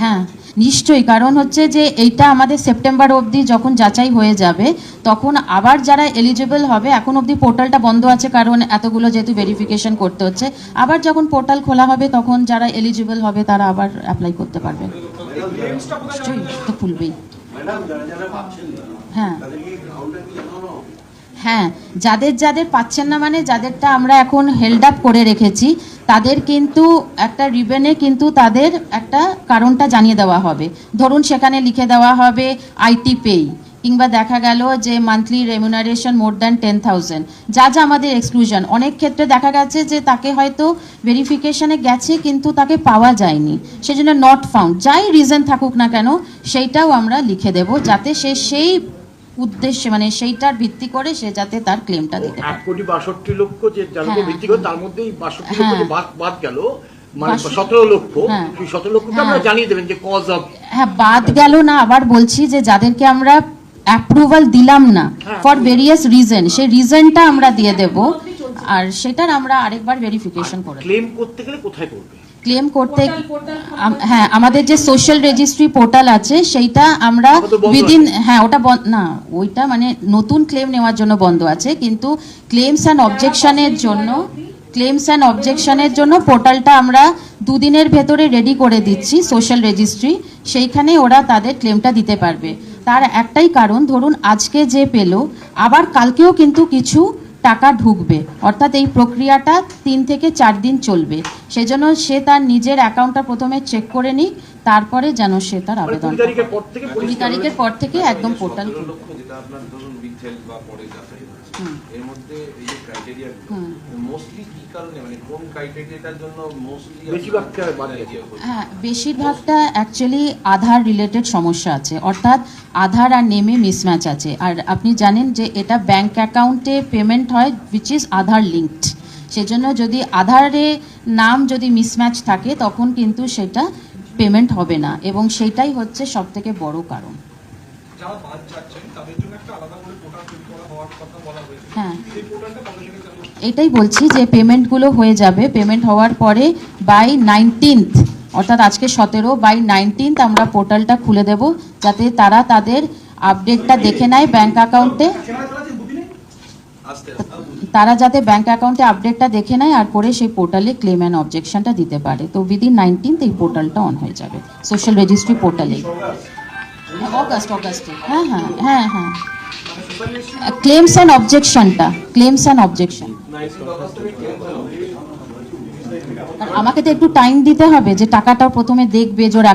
হ্যাঁ নিশ্চয়ই, কারণ হচ্ছে যে এইটা আমাদের সেপ্টেম্বর অবধি যখন যাচাই হয়ে যাবে তখন আবার যারা এলিজিবল হবে, এখন অবধি পোর্টালটা বন্ধ আছে কারণ এতগুলো যেহেতু ভেরিফিকেশন করতে হচ্ছে, আবার যখন পোর্টাল খোলা হবে তখন যারা এলিজিবল হবে তারা আবার অ্যাপ্লাই করতে পারবে। নিশ্চয়ই তো খুলবেই। হ্যাঁ হ্যাঁ, যাদের যাদের পাচ্ছেন না মানে যাদেরটা আমরা এখন হেল্ড আপ করে রেখেছি তাদের কিন্তু একটা রিবেনে কিন্তু তাদের একটা কারণটা জানিয়ে দেওয়া হবে। ধরুন সেখানে লিখে দেওয়া হবে আইটি পেই, কিংবা দেখা গেল যে মান্থলি রেমুনারেশন মোর দ্যান 10,000, যা যা আমাদের এক্সক্লুশন। অনেক ক্ষেত্রে দেখা গেছে যে তাকে হয়তো ভেরিফিকেশনে গেছে কিন্তু তাকে পাওয়া যায়নি, সেজন্য নট ফাউন্ড, যাই রিজন থাকুক না কেন সেইটাও আমরা লিখে দেব, যাতে সে সেই উদ্দেশ্যে মানে সেইটার ভিত্তি করে সে যাতে তার ক্লেমটা দিতে পারে। 1,62,00,000 যে যাদের ভিত্তি করে তার মধ্যে এই 62 লক্ষ বাদ গেল, মানে 17 লক্ষ, সেই 17 লক্ষকে আমরা জানিয়ে দেবেন যে কজ অফ। হ্যাঁ বাদ গেল না, আবার বলছি যে যাদেরকে আমরা অ্যাপ্রুভাল দিলাম না ফর ভেরিয়াস রিজন, সেই রিজনটা আমরা দিয়ে দেব, আর সেটার আমরা আরেকবার ভেরিফিকেশন করে। ক্লেম করতে গেলে কোথায় করবে? ক্লেম করতে হ্যাঁ আমাদের যে সোশ্যাল রেজিস্ট্রি পোর্টাল আছে সেইটা আমরা উইদিন, হ্যাঁ ওটা না ওইটা মানে নতুন ক্লেম নেওয়ার জন্য বন্ধ আছে, কিন্তু ক্লেমস অ্যান্ড অবজেকশনের জন্য পোর্টালটা আমরা দুদিনের ভেতরে রেডি করে দিচ্ছি সোশ্যাল রেজিস্ট্রি, সেইখানে ওরা তাদের ক্লেমটা দিতে পারবে। তার একটাই কারণ, ধরুন আজকে যে পেলো আবার কালকেও কিন্তু কিছু টাকা ঢুকবে, অর্থাৎ এই প্রক্রিয়াটা 3 থেকে 4 দিন চলবে, সেজন্য সে তার নিজের অ্যাকাউন্টটা প্রথমে চেক করে নিক, তারপরে যেন সে তার আবেদন 20 তারিখের পর থেকে একদম পোর্টাল। এর মধ্যে এই যে ক্রাইটেরিয়া মোস্টলি কি কারণে, মানে কোন ক্রাইটেরিয়াটার জন্য মোস্টলি হ্যাঁ বেশিরভাগটা অ্যাকচুয়ালি আধার রিলেটেড সমস্যা আছে, অর্থাৎ আধার আর নেমে মিসম্যাচ আছে। আর আপনি জানেন যে এটা ব্যাংক অ্যাকাউন্টে পেমেন্ট হয় উইচ ইজ আধার লিঙ্কড, সেজন্য যদি আধারে নাম যদি মিসম্যাচ থাকে তখন কিন্তু সেটা পেমেন্ট হবে না, এবং সেটাই হচ্ছে সব থেকে বড় কারণ। হ্যাঁ এটাই বলছি যে পেমেন্টগুলো হয়ে যাবে, পেমেন্ট হওয়ার পরে বাই 19th, অর্থাৎ আজকে 17, বাই 19th আমরা পোর্টালটা খুলে দেব, যাতে তারা তাদের আপডেটটা দেখে নেয় ব্যাংক অ্যাকাউন্টে, তারা যাতে ব্যাংক অ্যাকাউন্টে আপডেটটা দেখে নেয় আর করে সেই পোর্টালে ক্লেম অ্যান্ড অবজেকশনটা দিতে পারে। তো উইদিন 19th এই পোর্টালটা অন হয়ে যাবে সোশ্যাল রেজিস্ট্রি পোর্টালে। অগাস্টে হ্যাঁ হ্যাঁ হ্যাঁ হ্যাঁ ক্লেমস অ্যান্ড অবজেকশনটা, ক্লেমস অ্যান্ড অবজেকশন। আমাকে তো একটু টাইম দিতে হবে, যে টাকাটাও প্রথমে দেখবে যে ওর